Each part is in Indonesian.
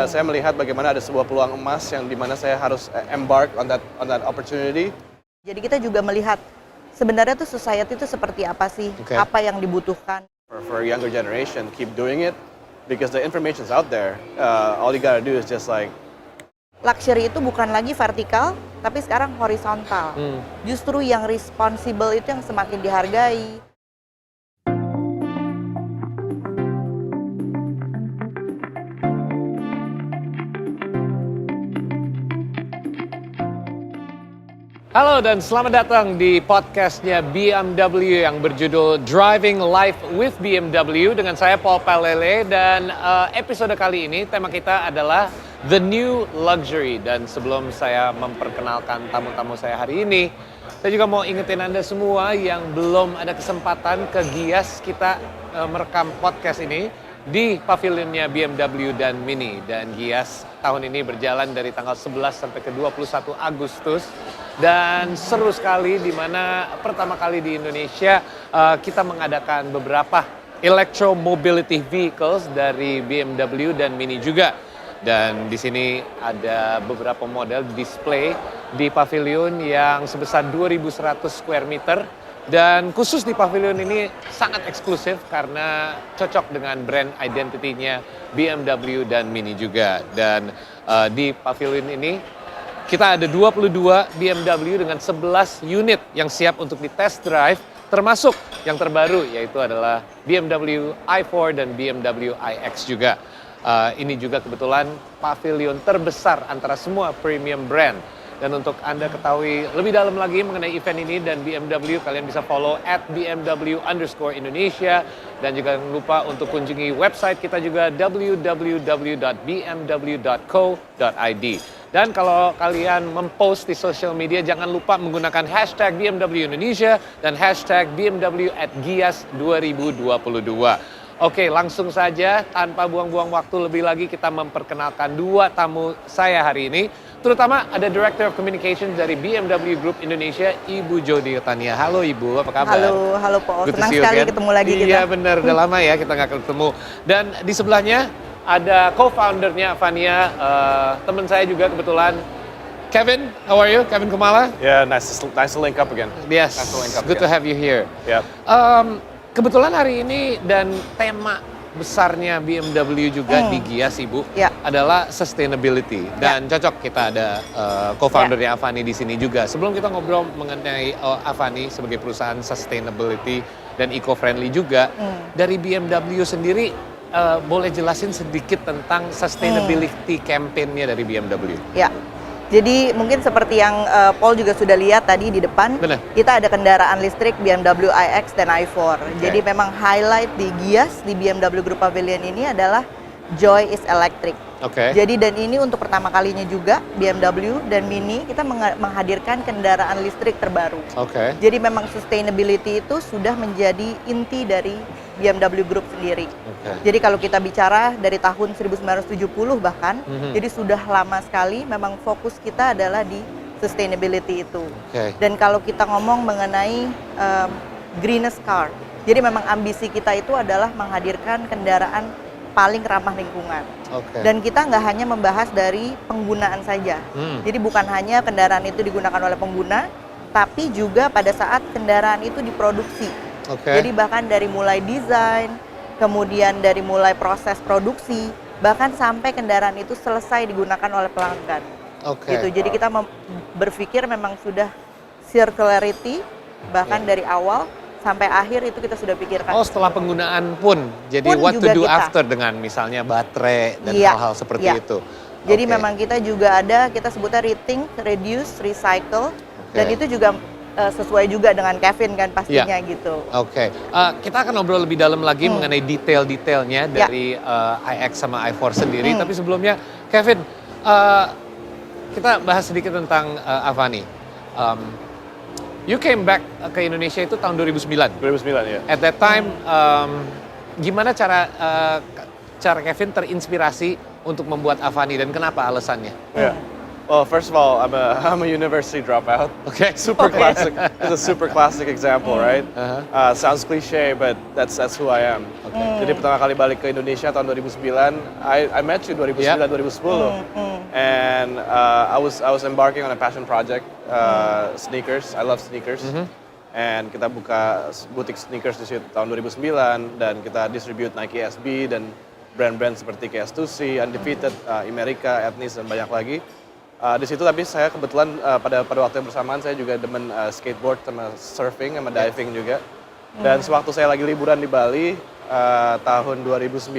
Saya melihat bagaimana ada sebuah peluang emas yang dimana saya harus embark on that opportunity. Jadi kita juga melihat sebenarnya tuh society itu seperti apa sih, apa yang dibutuhkan. For younger generation, keep doing it because the information's out there. All you gotta do is just like. Luxury itu bukan lagi vertikal, tapi sekarang horizontal. Justru yang responsible itu yang semakin dihargai. Halo dan selamat datang di podcastnya BMW yang berjudul Driving Life with BMW dengan saya Paul Palele, dan episode kali ini tema kita adalah The New Luxury. Dan sebelum saya memperkenalkan tamu-tamu saya hari ini, saya juga mau ingetin Anda semua yang belum ada kesempatan ke Gias kita merekam podcast ini di pavilionnya BMW dan Mini. Dan Gias tahun ini berjalan dari tanggal 11 sampai ke 21 Agustus. Dan seru sekali, di mana pertama kali di Indonesia kita mengadakan beberapa electromobility vehicles dari BMW dan Mini juga. Dan di sini ada beberapa model display di pavilion yang sebesar 2.100 square meter. Dan khusus di pavilion ini sangat eksklusif karena cocok dengan brand identity-nya BMW dan Mini juga. Dan di pavilion ini kita ada 22 BMW dengan 11 unit yang siap untuk di test drive, termasuk yang terbaru yaitu adalah BMW i4 dan BMW iX juga. Ini juga kebetulan pavilion terbesar antara semua premium brand. Dan untuk Anda ketahui lebih dalam lagi mengenai event ini dan BMW, kalian bisa follow @BMW_Indonesia. Dan juga jangan lupa untuk kunjungi website kita juga www.bmw.co.id. Dan kalau kalian mempost di social media, jangan lupa menggunakan hashtag BMW Indonesia dan hashtag BMW @Gias 2022. Oke, langsung saja tanpa buang-buang waktu lebih lagi kita memperkenalkan dua tamu saya hari ini. Terutama ada Director of Communications dari BMW Group Indonesia, Ibu Jody Tania. Halo Ibu, apa kabar? Halo Paul, senang sekali ketemu lagi kita. Iya benar, udah lama ya kita nggak ketemu. Dan di sebelahnya ada co-foundernya Avania, teman saya juga kebetulan. Kevin, how are you? Kevin Kumala? Yeah, nice to link up again. Yes, nice to link up good again. to have you here. Yep. Kebetulan hari ini dan tema besarnya BMW juga di Gias, Ibu, adalah sustainability. Dan cocok kita ada co-foundernya Avani di sini juga. Sebelum kita ngobrol mengenai Avani sebagai perusahaan sustainability dan eco-friendly juga, dari BMW sendiri boleh jelasin sedikit tentang sustainability campaign-nya dari BMW? Ya. Jadi mungkin seperti yang Paul juga sudah lihat tadi di depan, kita ada kendaraan listrik BMW iX dan i4. Jadi memang highlight di Gias, di BMW Group Pavilion ini adalah Joy is Electric. Jadi dan ini untuk pertama kalinya juga BMW dan Mini kita menghadirkan kendaraan listrik terbaru. Jadi memang sustainability itu sudah menjadi inti dari BMW Group sendiri. Jadi kalau kita bicara dari tahun 1970 bahkan, jadi sudah lama sekali memang fokus kita adalah di sustainability itu. Dan kalau kita ngomong mengenai greenest car, jadi memang ambisi kita itu adalah menghadirkan kendaraan paling ramah lingkungan. Dan kita nggak hanya membahas dari penggunaan saja. Jadi bukan hanya kendaraan itu digunakan oleh pengguna, tapi juga pada saat kendaraan itu diproduksi. Jadi bahkan dari mulai desain, kemudian dari mulai proses produksi, bahkan sampai kendaraan itu selesai digunakan oleh pelanggan. Gitu. Jadi kita berpikir memang sudah circularity, bahkan dari awal sampai akhir itu kita sudah pikirkan. Setelah penggunaan pun. Jadi what to do after dengan misalnya baterai dan hal-hal seperti itu. Jadi memang kita juga ada, kita sebutnya rethink, reduce, recycle. Dan itu juga sesuai juga dengan Kevin kan pastinya gitu. Kita akan ngobrol lebih dalam lagi mengenai detail-detailnya dari iX sama i4 sendiri. Tapi sebelumnya, Kevin, kita bahas sedikit tentang Avani. You came back ke Indonesia itu tahun 2009. 2009 ya. At that time, gimana cara Kevin terinspirasi untuk membuat Avani dan kenapa alasannya? Well, first of all, I'm a university dropout. Okay. Super classic. It's a super classic example, right? Sounds cliche, but that's who I am. Jadi pertama kali balik ke Indonesia tahun 2009, I met you 2009 2010, and I was embarking on a passion project, sneakers. I love sneakers. And kita buka butik sneakers di situ tahun 2009, dan kita distribute Nike SB dan brand-brand seperti kayak Stussy, Undefeated, America, Ethnies, dan banyak lagi. Di situ tapi saya kebetulan pada waktu yang bersamaan saya juga demen skateboard sama surfing sama diving juga. Dan sewaktu saya lagi liburan di Bali tahun 2009,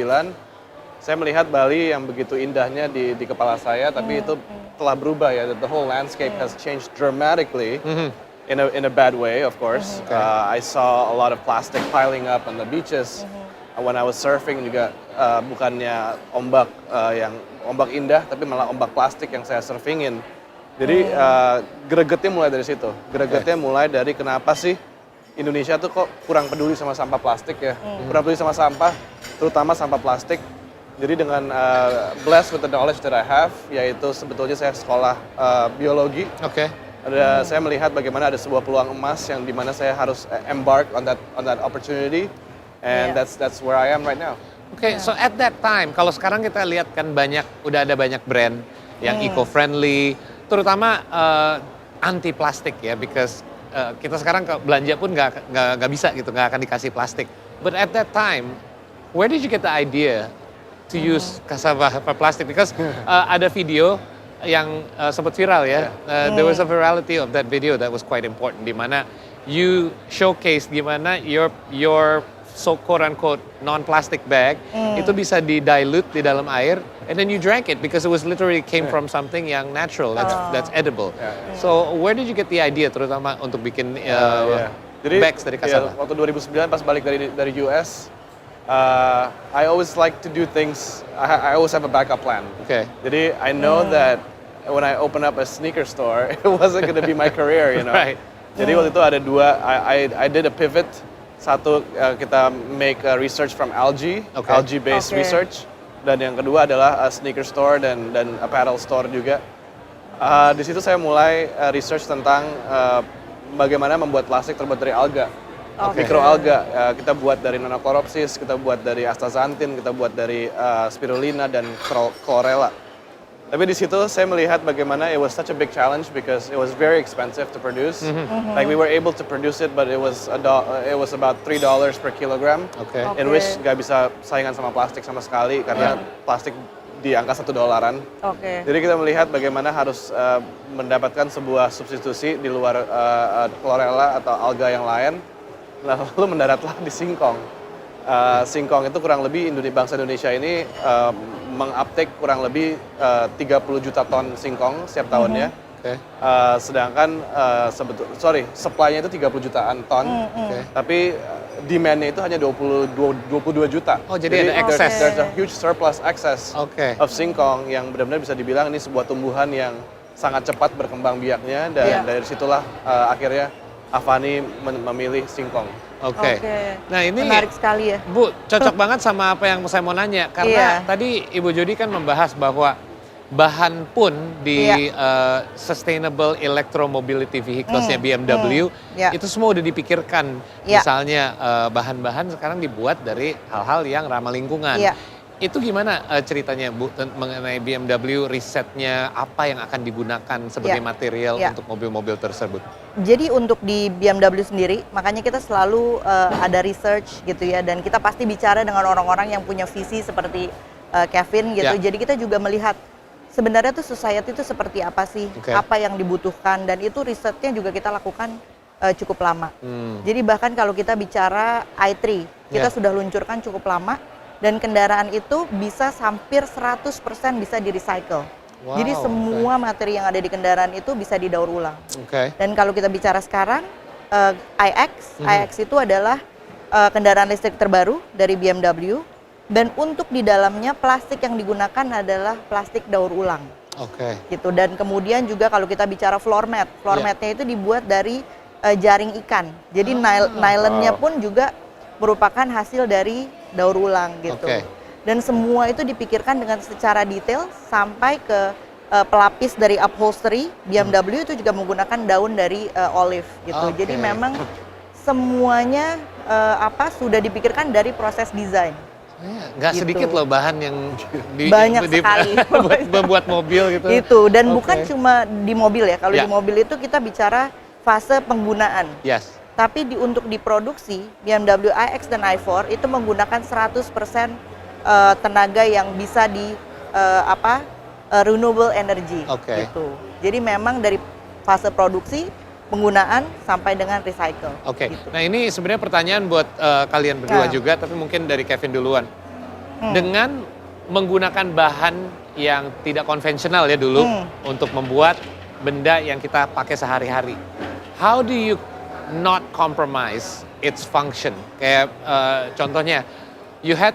saya melihat Bali yang begitu indahnya di kepala saya, tapi itu telah berubah ya. The whole landscape has changed dramatically in a bad way, of course. I saw a lot of plastic piling up on the beaches. When I was surfing juga bukannya ombak indah, tapi malah ombak plastik yang saya surfingin. Jadi gregetnya mulai dari situ. Gregetnya mulai dari kenapa sih Indonesia tuh kok kurang peduli sama sampah plastik ya. Kurang peduli sama sampah, terutama sampah plastik. Jadi dengan blessed with the knowledge that I have, yaitu sebetulnya saya sekolah biologi. Saya melihat bagaimana ada sebuah peluang emas yang dimana saya harus embark on that opportunity. And that's where I am right now. So at that time, kalau sekarang kita lihat kan udah ada banyak brand yang eco-friendly, terutama anti plastik ya, because kita sekarang belanja pun nggak bisa gitu, nggak akan dikasih plastik. But at that time, where did you get the idea to use cassava for plastic? Because ada video yang sempat viral ya. There was a virality of that video that was quite important, di mana you showcase gimana your so quote-unquote non-plastic bag itu bisa di-dilute di dalam air, and then you drank it because it was literally came from something yang natural, that's edible. So where did you get the idea, terutama untuk bikin bags dari cassava? Waktu 2009 pas balik dari US, I always like to do things, I always have a backup plan. Jadi I know that when I open up a sneaker store, it wasn't going to be my career, you know. Jadi waktu itu ada dua, I did a pivot. Satu, kita make research from algae, algae-based research. Dan yang kedua adalah sneaker store dan apparel store juga. Di situ saya mulai research tentang bagaimana membuat plastik terbuat dari alga. Mikroalga, kita buat dari Nanochloropsis, kita buat dari astaxanthin, kita buat dari spirulina dan chlorella. Tapi di situ saya melihat bagaimana it was such a big challenge because it was very expensive to produce. Like we were able to produce it, but it was about $3 per kilogram. In which nggak bisa saingan sama plastik sama sekali karena plastik di angka $1. Jadi kita melihat bagaimana harus mendapatkan sebuah substitusi di luar chlorella atau alga yang lain. Lalu mendaratlah di singkong. Singkong itu kurang lebih bangsa Indonesia ini menguptake kurang lebih 30 juta ton singkong setiap tahunnya. Sedangkan supply-nya itu 30 jutaan ton. Tapi demand-nya itu hanya 22 juta. Jadi ada excess. There's a huge surplus excess of singkong yang benar-benar bisa dibilang ini sebuah tumbuhan yang sangat cepat berkembang biaknya, dan dari situlah akhirnya Avani memilih singkong. Nah ini menarik sekali ya, Bu, cocok banget sama apa yang saya mau nanya, karena tadi Ibu Jody kan membahas bahwa bahan pun di sustainable electromobility vehicles-nya BMW itu semua udah dipikirkan. Misalnya bahan-bahan sekarang dibuat dari hal-hal yang ramah lingkungan. Itu gimana ceritanya Bu mengenai BMW, risetnya apa yang akan digunakan sebagai material untuk mobil-mobil tersebut? Jadi untuk di BMW sendiri, makanya kita selalu ada research gitu ya, dan kita pasti bicara dengan orang-orang yang punya visi seperti Kevin gitu. Jadi kita juga melihat sebenarnya tuh society itu seperti apa sih, apa yang dibutuhkan, dan itu risetnya juga kita lakukan cukup lama. Jadi bahkan kalau kita bicara i3, kita sudah luncurkan cukup lama. Dan kendaraan itu bisa hampir 100% bisa di-recycle. Jadi semua materi yang ada di kendaraan itu bisa didaur ulang. Dan kalau kita bicara sekarang, iX itu adalah kendaraan listrik terbaru dari BMW. Dan untuk di dalamnya plastik yang digunakan adalah plastik daur ulang. Gitu. Dan kemudian juga kalau kita bicara floor matnya itu dibuat dari jaring ikan. Jadi nylonnya pun juga merupakan hasil dari daur ulang gitu. Dan semua itu dipikirkan dengan secara detail sampai ke pelapis dari upholstery, BMW itu juga menggunakan daun dari olive gitu. Oke. Jadi memang semuanya sudah dipikirkan dari proses desain. Nggak Gitu. sedikit loh bahan yang Banyak sekali. buat membuat mobil gitu. Itu dan Oke. bukan cuma di mobil ya. Kalau Ya. di mobil itu kita bicara fase penggunaan. Yes. Tapi untuk diproduksi BMW iX dan i4 itu menggunakan 100% tenaga yang bisa di renewable energy Oke. gitu. Jadi memang dari fase produksi, penggunaan sampai dengan recycle. Oke. Gitu. Nah ini sebenarnya pertanyaan buat kalian berdua Nah. juga, tapi mungkin dari Kevin duluan. Hmm. Dengan menggunakan bahan yang tidak konvensional ya dulu untuk membuat benda yang kita pakai sehari-hari. How do you not compromise its function? Kayak contohnya,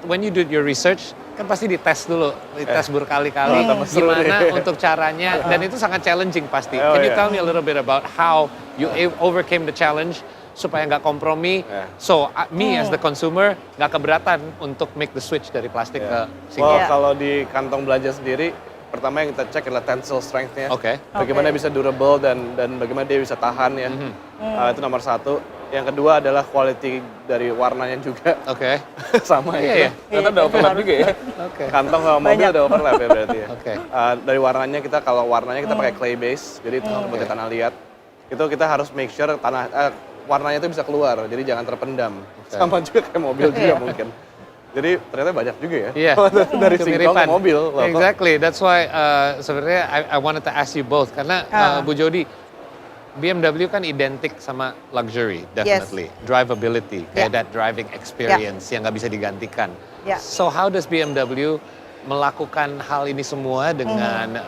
when you do your research, kan pasti dites dulu, dites berkali-kali seru gimana deh. untuk caranya, dan itu sangat challenging pasti. Oh, Can you yeah. tell me a little bit about how you overcame the challenge supaya nggak kompromi? Yeah. So me as the consumer nggak keberatan untuk make the switch dari plastik ke single. Well, Yeah. kalau di kantong belanja sendiri, pertama yang kita cek adalah tensile strength-nya. Oke. Bagaimana Oke. bisa durable dan bagaimana dia bisa tahan ya. Itu nomor satu. Yang kedua adalah quality dari warnanya juga. Oke. Sama Iya, ya. iya. Ternyata udah overlap juga ya. Oke. Kantong sama mobil Banyak. ada overlap ya berarti ya. Oke. Dari warnanya kalau warnanya kita pakai clay base, jadi itu seperti tanah liat. Itu kita harus make sure warnanya itu bisa keluar, jadi jangan terpendam. Oke. Sama juga kayak mobil juga mungkin. Jadi ternyata banyak juga ya. Iya. Dari singkong ke mobil. Loh, kok Exactly. That's why sebenarnya I wanted to ask you both karena Bu Jody, BMW kan identik sama luxury, definitely. Drivability, kayak Yeah. that driving experience yang nggak bisa digantikan. Yeah. So how does BMW melakukan hal ini semua dengan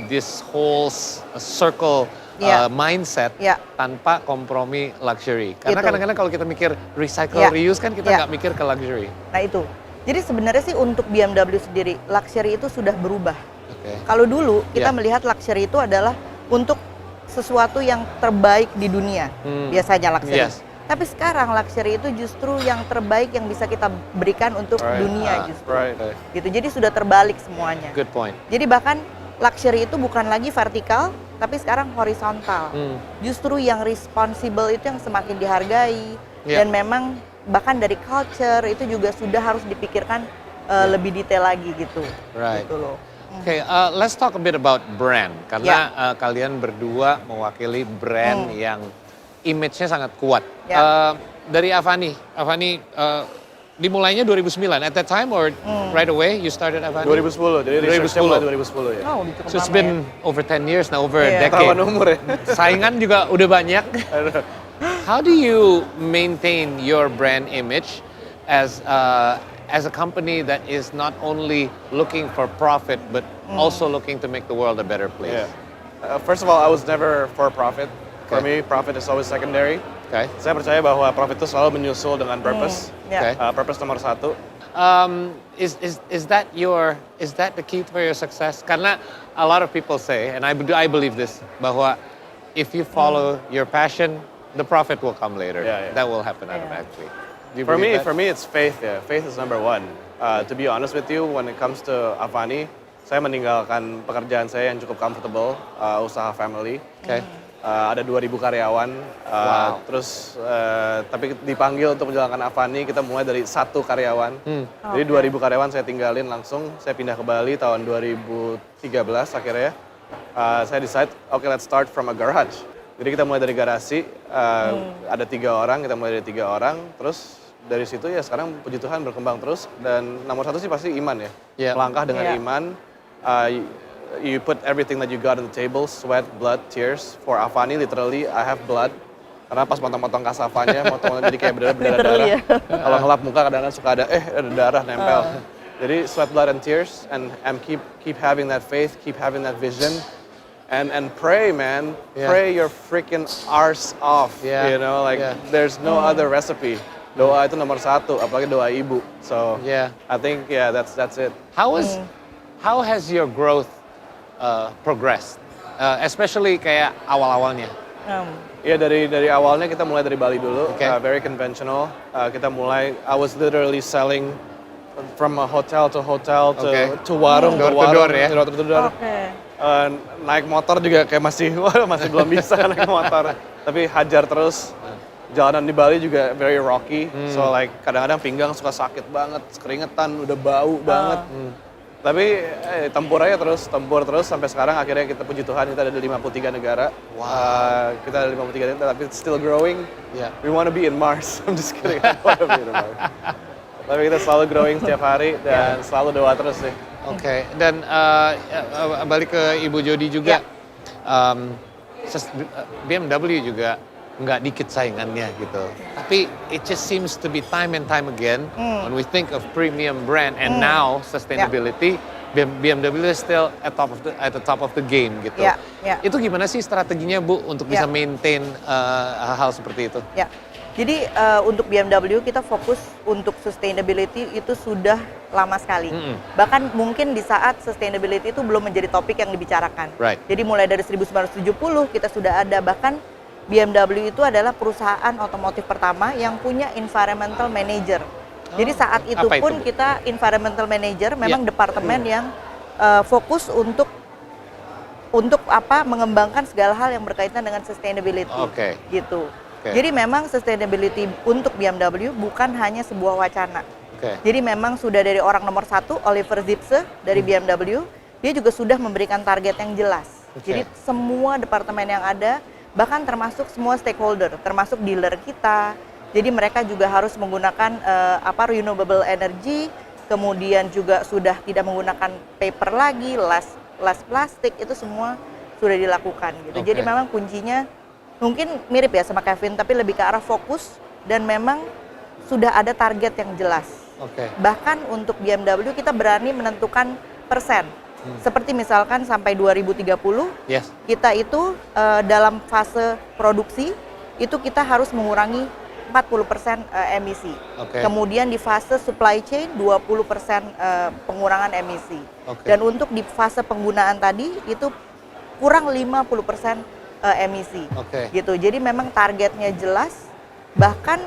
this whole circle Yeah. mindset Yeah. tanpa kompromi luxury? Karena Gitu. kadang-kadang kalau kita mikir recycle, Yeah. reuse kan kita Yeah. nggak mikir ke luxury. Nah itu. Jadi sebenarnya sih untuk BMW sendiri, luxury itu sudah berubah. Oke. Kalau dulu kita Yeah. melihat luxury itu adalah untuk sesuatu yang terbaik di dunia, biasanya luxury. Yes. Tapi sekarang luxury itu justru yang terbaik yang bisa kita berikan untuk Right. dunia justru. Right. Gitu. Jadi sudah terbalik semuanya. Good point. Jadi bahkan luxury itu bukan lagi vertikal, tapi sekarang horizontal. Justru yang responsible itu yang semakin dihargai Yeah. dan memang bahkan dari culture itu juga sudah harus dipikirkan lebih detail lagi gitu. Right. Gitu loh. Oke, let's talk a bit about brand karena kalian berdua mewakili brand yang image-nya sangat kuat. Ya. Dari Avani dimulainya 2009. At that time or right away you started Avani? 2010, jadi 2010. research-nya mulai 2010 ya. Oh, cukup So it's lama been over 10 years now, over a Iya. decade. Tahuan umur ya. Saingan juga udah banyak. How do you maintain your brand image as a company that is not only looking for profit but also looking to make the world a better place? Yeah. First of all, I was never for profit. For Okay. me, profit is always secondary. Okay. Saya percaya bahwa profit itu selalu menyusul dengan purpose. Ya. Okay. Purpose nomor satu. Is that the key for your success? Karena a lot of people say, and I believe this, bahwa if you follow your passion, the profit will come later. Yeah, yeah. That will happen automatically. Do you For believe me, that? it's faith. Yeah, faith is number one. To be honest with you, when it comes to Avani, saya meninggalkan pekerjaan saya yang cukup comfortable, usaha family. Okay. Ada 2.000 karyawan, Wow. terus tapi dipanggil untuk menjalankan Avani, kita mulai dari 1 karyawan. Jadi 2.000 karyawan saya tinggalin langsung, saya pindah ke Bali tahun 2013 akhirnya. Saya decide, okay, let's start from a garage. Jadi kita mulai dari garasi, ada 3 orang, kita mulai dari 3 orang, terus dari situ ya sekarang puji Tuhan berkembang terus, dan nomor 1 sih pasti iman ya. Yeah. Melangkah dengan Yeah. iman, you put everything that you got on the table, sweat, blood, tears. For Avani, literally, I have blood. Karena pas potong-potong kasavanya, motong jadi kayak berdarah-darah. Literally, ya. Kalau ngelap muka kadang-kadang suka ada darah nempel. Jadi sweat, blood, and tears, and keep having that faith, keep having that vision, and pray, man. Yeah. Pray your freaking arse off. Yeah. You know, like Yeah. there's no other recipe. Doa itu nomor 1, apalagi doa ibu. So Yeah. I think that's it. How has your growth progressed? Especially kayak awal-awalnya. Iya dari awalnya kita mulai dari Bali dulu, Okay. very conventional. Kita mulai, I was literally selling from a hotel to hotel Okay. to warung Door to to warung, door ya? door to door. Oke. naik motor juga kayak masih belum bisa naik motor. Tapi hajar terus. Jalanan di Bali juga very rocky. So like kadang-kadang pinggang suka sakit banget, keringetan, udah bau banget. Tapi tempur terus sampai sekarang akhirnya kita puji Tuhan kita ada di 53 negara. Wow. Kita ada di 53 negara tapi it's still growing. Yeah. We want to be in Mars. I'm just kidding. I want to be in Mars. Tapi kita selalu growing setiap hari dan selalu doa terus sih. Oke, dan balik ke Ibu Jody juga. BMW juga nggak dikit saingannya gitu. Tapi it just seems to be time and time again when we think of premium brand and now sustainability, BMW is still at the top of the game gitu. Itu gimana sih strateginya Bu untuk bisa maintain hal-hal seperti itu? Ya. Jadi untuk BMW kita fokus untuk sustainability itu sudah lama sekali. Bahkan mungkin di saat sustainability itu belum menjadi topik yang dibicarakan. Right. Jadi mulai dari 1970 kita sudah ada, bahkan BMW itu adalah perusahaan otomotif pertama yang punya environmental manager. Jadi saat itu pun kita environmental manager memang departemen yang fokus untuk mengembangkan segala hal yang berkaitan dengan sustainability. Gitu. Jadi memang sustainability untuk BMW bukan hanya sebuah wacana. Jadi memang sudah dari orang nomor 1 Oliver Zipse dari BMW, dia juga sudah memberikan target yang jelas. Jadi semua departemen yang ada, bahkan termasuk semua stakeholder, termasuk dealer kita. Jadi mereka juga harus menggunakan renewable energy, kemudian juga sudah tidak menggunakan paper lagi, less plastik, itu semua sudah dilakukan gitu. Jadi memang kuncinya mungkin mirip ya sama Kevin, tapi lebih ke arah fokus dan memang sudah ada target yang jelas. Bahkan untuk BMW kita berani menentukan persen. Seperti misalkan sampai 2030, kita itu dalam fase produksi, itu kita harus mengurangi 40% emisi. Kemudian di fase supply chain, 20% pengurangan emisi. Dan untuk di fase penggunaan tadi, itu kurang 50% emisi. Gitu. Jadi memang targetnya jelas. Bahkan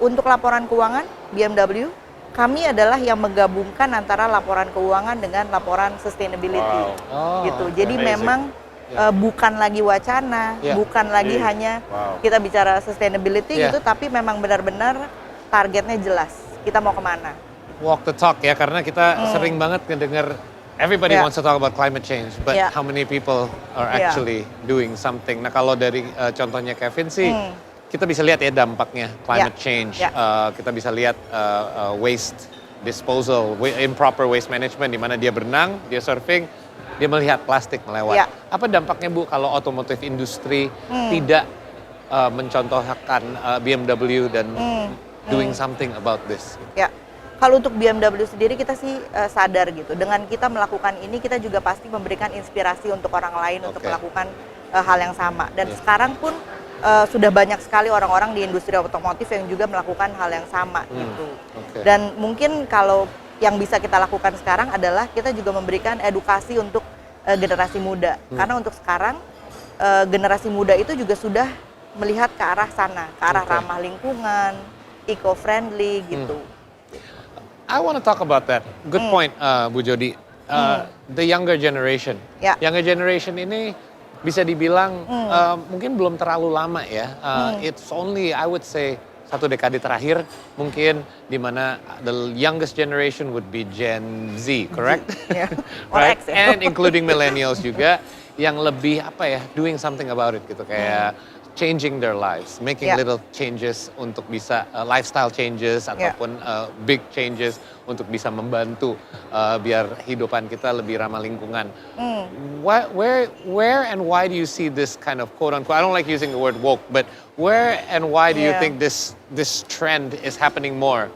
untuk laporan keuangan, BMW, kami adalah yang menggabungkan antara laporan keuangan dengan laporan sustainability, gitu. Jadi memang bukan lagi wacana, bukan lagi hanya kita bicara sustainability gitu, tapi memang benar-benar targetnya jelas. Kita mau kemana? Walk the talk ya, karena kita sering banget ngedengar everybody wants to talk about climate change, but how many people are actually doing something? Nah kalau dari contohnya Kevin sih, kita bisa lihat ya dampaknya climate change. Kita bisa lihat waste disposal, improper waste management, di mana dia berenang, dia surfing, dia melihat plastik melewat. Apa dampaknya Bu kalau otomotif industri tidak mencontohkan BMW dan doing something about this? Kalau untuk BMW sendiri kita sih sadar gitu. Dengan kita melakukan ini kita juga pasti memberikan inspirasi untuk orang lain untuk melakukan hal yang sama. Dan sekarang pun sudah banyak sekali orang-orang di industri otomotif yang juga melakukan hal yang sama gitu. Dan mungkin kalau yang bisa kita lakukan sekarang adalah kita juga memberikan edukasi untuk generasi muda. Karena untuk sekarang generasi muda itu juga sudah melihat ke arah sana, ke arah ramah lingkungan, eco-friendly gitu. I want to talk about that. Good point, Bu Jody. The younger generation. Younger generation ini bisa dibilang mungkin belum terlalu lama ya. It's only, I would say, 1 dekade terakhir mungkin di mana the youngest generation would be Gen Z, correct? Right? And including millennials juga yang lebih doing something about it gitu, kayak changing their lives, making little changes untuk bisa lifestyle changes ataupun big changes untuk bisa membantu biar hidupan kita lebih ramah lingkungan. Where and why do you see this kind of quote unquote? I don't like using the word woke, but where and why do you think this trend is happening more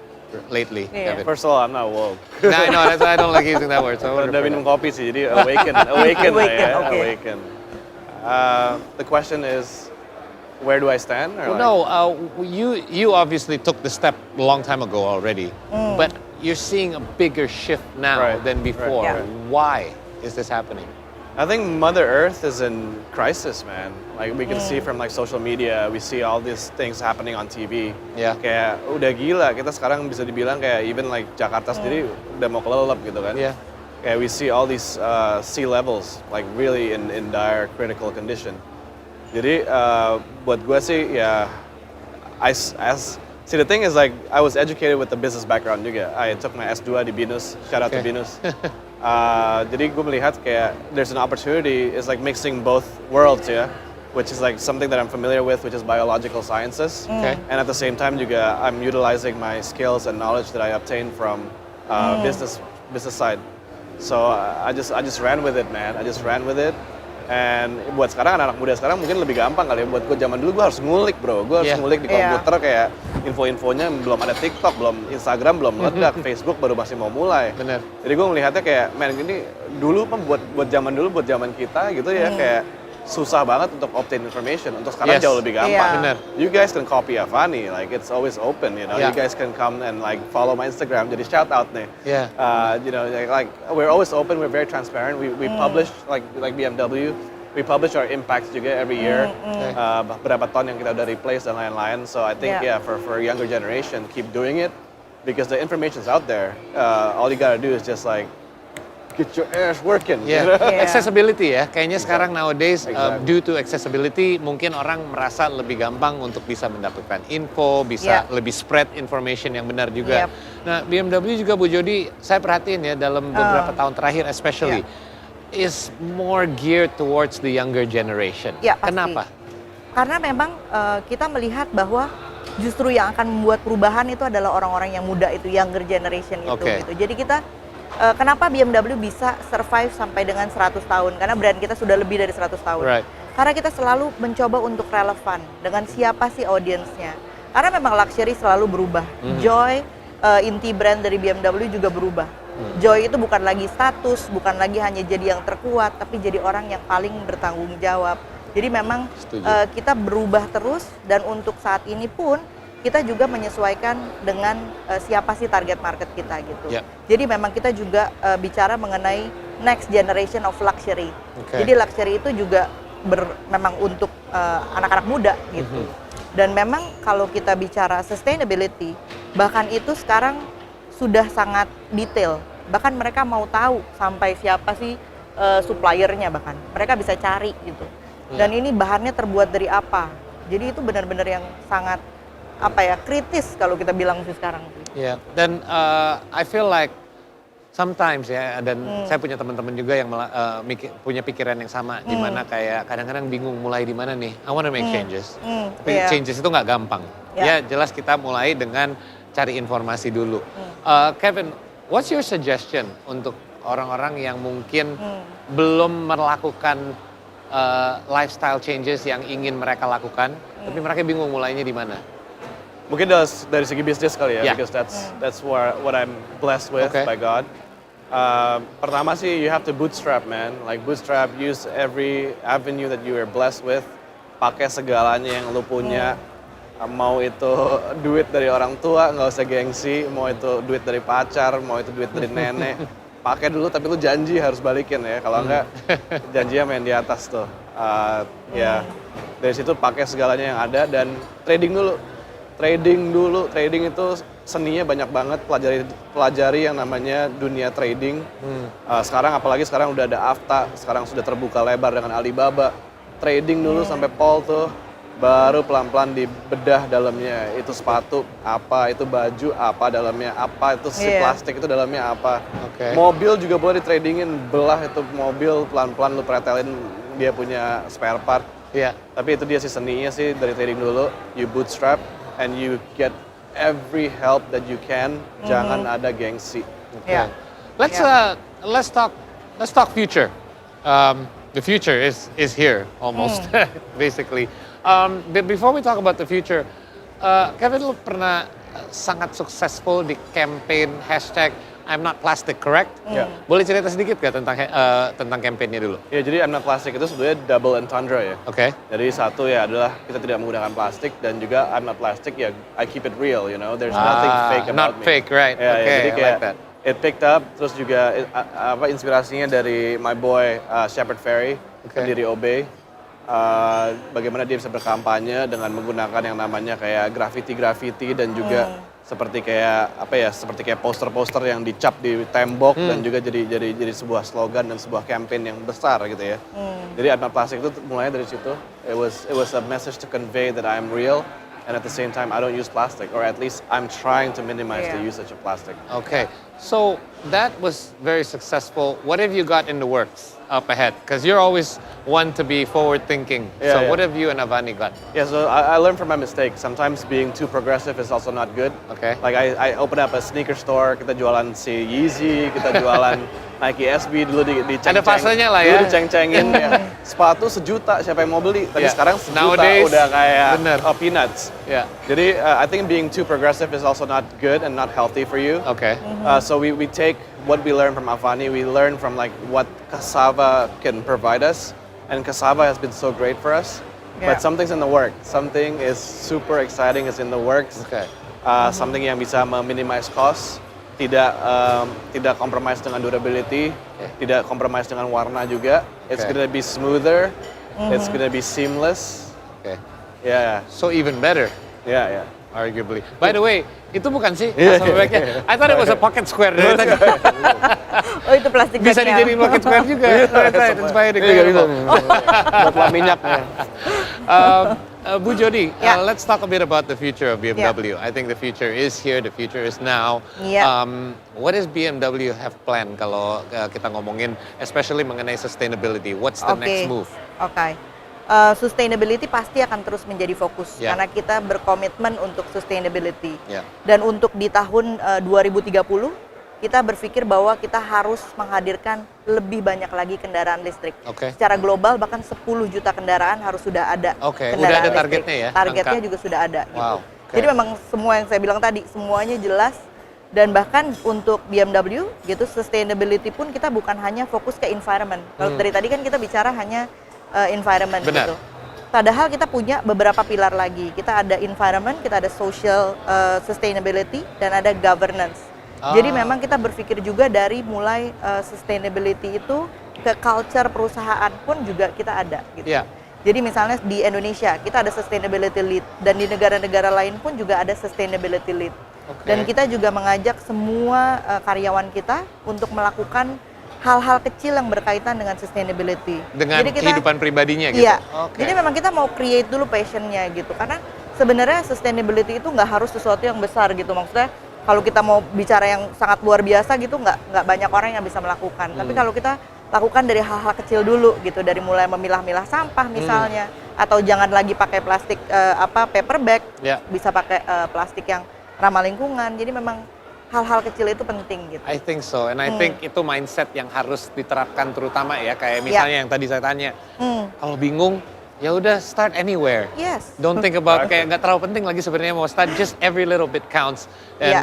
lately? First of all, I'm not woke. Nah, no, that's why I don't like using that word. So udah minum kopi sih, jadi awaken. The question is, where do I stand? Or you obviously took the step a long time ago already, but you're seeing a bigger shift now than before. Why is this happening? I think Mother Earth is in crisis, man. Like we can see from like social media, we see all these things happening on TV. Kayak udah gila, kita sekarang bisa dibilang kayak even like Jakarta sendiri udah mau kelelep gitu kan. kayak we see all these sea levels like really in dire critical condition. Jadi buat gue sih ya, see the thing is like I was educated with the business background juga. I took my S2 di BINUS, shout out to BINUS. Jadi gue melihat kayak there's an opportunity, it's like mixing both worlds ya, which is like something that I'm familiar with, which is biological sciences. And at the same time juga I'm utilizing my skills and knowledge that I obtained from business side. So I just ran with it, man. I just ran with it. And buat sekarang anak muda sekarang mungkin lebih gampang kali ya. Buat gue zaman dulu gue harus ngulik bro. Gue harus ngulik di komputer kayak info-infonya belum ada TikTok, belum Instagram, belum meledak, Facebook baru masih mau mulai. Bener. Jadi gue melihatnya kayak, man ini dulu buat zaman dulu, buat zaman kita gitu ya kayak susah banget untuk obtain information. Untuk sekarang jauh lebih gampang. Bener. You guys can copy Avani, like it's always open, you know. You guys can come and like follow my Instagram. Jadi shout out nih. You know, like we're always open, we're very transparent. We publish like BMW. We publish our impacts juga every year. Berapa ton yang kita udah replace dan lain-lain. So I think for younger generation, keep doing it because the information's out there. All you gotta do is just like get your ass working. Accessibility ya, kayaknya sekarang nowadays due to accessibility mungkin orang merasa lebih gampang untuk bisa mendapatkan info, bisa lebih spread information yang benar juga. Nah BMW juga Bu Jody, saya perhatiin ya dalam beberapa tahun terakhir especially is more geared towards the younger generation. Kenapa? Karena memang kita melihat bahwa justru yang akan membuat perubahan itu adalah orang-orang yang muda itu, younger generation itu. Gitu. Jadi kita kenapa BMW bisa survive sampai dengan 100 tahun? Karena brand kita sudah lebih dari 100 tahun. Karena kita selalu mencoba untuk relevan dengan siapa sih audiensnya. Karena memang luxury selalu berubah. Joy, inti brand dari BMW juga berubah. Joy itu bukan lagi status, bukan lagi hanya jadi yang terkuat, tapi jadi orang yang paling bertanggung jawab. Jadi memang kita berubah terus dan untuk saat ini pun kita juga menyesuaikan dengan siapa sih target market kita gitu. Jadi memang kita juga bicara mengenai next generation of luxury. Jadi luxury itu juga memang untuk anak-anak muda gitu. Dan memang kalau kita bicara sustainability, bahkan itu sekarang sudah sangat detail. Bahkan mereka mau tahu sampai siapa sih suppliernya bahkan. Mereka bisa cari gitu. Dan ini bahannya terbuat dari apa. Jadi itu benar-benar yang sangat kritis kalau kita bilang sekarang. Dan I feel like sometimes ya, dan saya punya teman-teman juga yang punya pikiran yang sama, di mana kayak kadang-kadang bingung mulai di mana nih. I want to make changes, tapi changes itu nggak gampang. Ya jelas kita mulai dengan cari informasi dulu. Kevin, what's your suggestion untuk orang-orang yang mungkin belum melakukan lifestyle changes yang ingin mereka lakukan, tapi mereka bingung mulainya di mana? Mungkin dari segi bisnis kali ya, because that's what I'm blessed with by God. Pertama sih, you have to bootstrap, man. Like bootstrap, use every avenue that you are blessed with. Pakai segalanya yang lu punya. Mau itu duit dari orang tua, nggak usah gengsi. Mau itu duit dari pacar, mau itu duit dari nenek. Pakai dulu, tapi lu janji harus balikin ya. Kalau enggak, janjinya main di atas tuh. Dari situ pakai segalanya yang ada dan trading dulu. Trading itu seninya banyak banget, pelajari yang namanya dunia trading. Sekarang udah ada AFTA, sekarang sudah terbuka lebar dengan Alibaba. Trading dulu sampai Paul tuh, baru pelan-pelan dibedah dalamnya. Itu sepatu apa, itu baju apa dalamnya apa, itu si plastik itu dalamnya apa. Mobil juga boleh ditradingin, belah itu mobil pelan-pelan lu pretelin dia punya spare part. Tapi itu dia sih seninya sih, dari trading dulu, you bootstrap. And you get every help that you can. Jangan ada gengsi. Let's talk future. The future is here almost, basically. But before we talk about the future, Kevin, lu pernah sangat successful di campaign #I'm not plastic, correct? Boleh cerita sedikit gak tentang campaignnya dulu? Jadi I'm not plastic itu sebenarnya double entendre ya. Jadi satu ya adalah kita tidak menggunakan plastik, dan juga I'm not plastic ya, I keep it real, you know. There's nothing fake about me. Not fake, right? Jadi kayak like that. It picked up, terus juga inspirasinya dari my boy Shepard Fairey, pendiri Obey. Bagaimana dia bisa berkampanye dengan menggunakan yang namanya kayak graffiti dan juga seperti kayak poster-poster yang dicap di tembok dan juga jadi sebuah slogan dan sebuah campaign yang besar gitu ya. Jadi I'm Not Plastic itu mulainya dari situ. It was a message to convey that I'm real and at the same time I don't use plastic, or at least I'm trying to minimize the usage of plastic. Okay, so that was very successful. What have you got in the works up ahead? Because you're always one to be forward thinking. So what have you and Avani got? Yeah, so I learned from my mistakes. Sometimes being too progressive is also not good. Okay. Like I open up a sneaker store, kita jualan si Yeezy, kita jualan Nike SB dulu diceng-ceng. Ada fasenya lah ya. Dulu diceng-cengin ya. Sepatu 1 juta siapa yang mau beli? Tapi sekarang 1 juta Nowadays, udah kayak peanuts. Yeah. Jadi I think being too progressive is also not good and not healthy for you. Okay. So we take what we learn from Avani, we learn from like what cassava can provide us, and cassava has been so great for us. Yeah. But something's in the works. Something is super exciting is in the works. Okay. Something yang bisa meminimize cost, tidak compromise dengan durability, tidak compromise dengan warna juga. It's gonna be smoother. It's gonna be seamless. Okay. Yeah. So even better, Yeah. arguably. By the way, itu bukan sih cassava bagnya? I thought it was a pocket square dari tadi. Oh itu plastik Bisa bagnya. dijadiin pocket square juga. Right, it's biodegradable. Buat lah minyak. Bu Jody, Yeah. let's talk a bit about the future of BMW. I think the future is here, the future is now. Yeah. What does BMW have planned kalau kita ngomongin, especially mengenai sustainability? What's the next move? Oke. Sustainability pasti akan terus menjadi fokus karena kita berkomitmen untuk sustainability. Yeah. Dan untuk di tahun 2030 kita berpikir bahwa kita harus menghadirkan lebih banyak lagi kendaraan listrik. Okay. Secara global bahkan 10 juta kendaraan harus sudah ada. Okay. Kendaraan Udah ada listrik. targetnya ya? Targetnya Angka. juga sudah ada. Wow. Gitu. Okay. Jadi memang semua yang saya bilang tadi semuanya jelas. Dan bahkan untuk BMW gitu sustainability pun kita bukan hanya fokus ke environment. Kalau dari tadi kan kita bicara hanya environment. Benar. Gitu. Padahal kita punya beberapa pilar lagi. Kita ada environment, kita ada social sustainability, dan ada governance. Jadi memang kita berpikir juga dari mulai sustainability itu ke culture perusahaan pun juga kita ada. Gitu. Yeah. Jadi misalnya di Indonesia kita ada sustainability lead, dan di negara-negara lain pun juga ada sustainability lead. Okay. Dan kita juga mengajak semua karyawan kita untuk melakukan hal-hal kecil yang berkaitan dengan sustainability. Dengan Jadi kehidupan pribadinya gitu? Iya. Okay. Jadi memang kita mau create dulu passionnya gitu. Karena sebenarnya sustainability itu nggak harus sesuatu yang besar gitu. Maksudnya kalau kita mau bicara yang sangat luar biasa gitu, nggak banyak orang yang bisa melakukan. Tapi kalau kita lakukan dari hal-hal kecil dulu gitu, dari mulai memilah-milah sampah misalnya, atau jangan lagi pakai plastik paper bag, bisa pakai plastik yang ramah lingkungan. Jadi memang hal-hal kecil itu penting gitu. I think so, and I think itu mindset yang harus diterapkan terutama ya, kayak misalnya yang tadi saya tanya, kalau bingung, ya udah start anywhere. Yes. Don't think about kayak nggak terlalu penting lagi sebenarnya mau start, just every little bit counts. Dan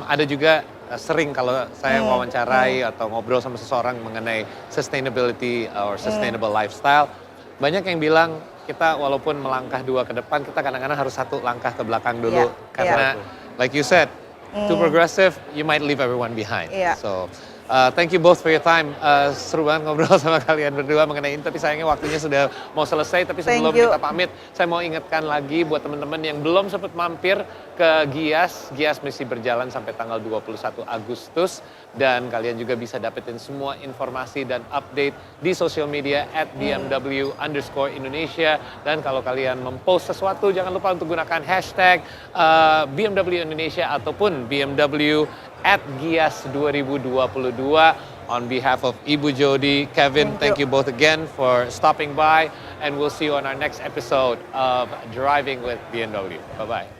ada juga sering kalau saya wawancarai atau ngobrol sama seseorang mengenai sustainability or sustainable lifestyle, banyak yang bilang kita walaupun melangkah 2 ke depan, kita kadang-kadang harus 1 langkah ke belakang dulu karena like you said, too progressive, you might leave everyone behind. So thank you both for your time. Seru banget ngobrol sama kalian berdua mengenai ini, tapi sayangnya waktunya sudah mau selesai. Tapi sebelum kita pamit, saya mau ingatkan lagi buat teman-teman yang belum sempat mampir ke Gias. Gias masih berjalan sampai tanggal 21 Agustus. Dan kalian juga bisa dapetin semua informasi dan update di social media @BMW_Indonesia. Dan kalau kalian mempost sesuatu, jangan lupa untuk gunakan hashtag BMW Indonesia ataupun BMW @Gias 2022. On behalf of Ibu Jody, Kevin, thank you both again for stopping by, and we'll see you on our next episode of Driving with BMW. Bye-bye.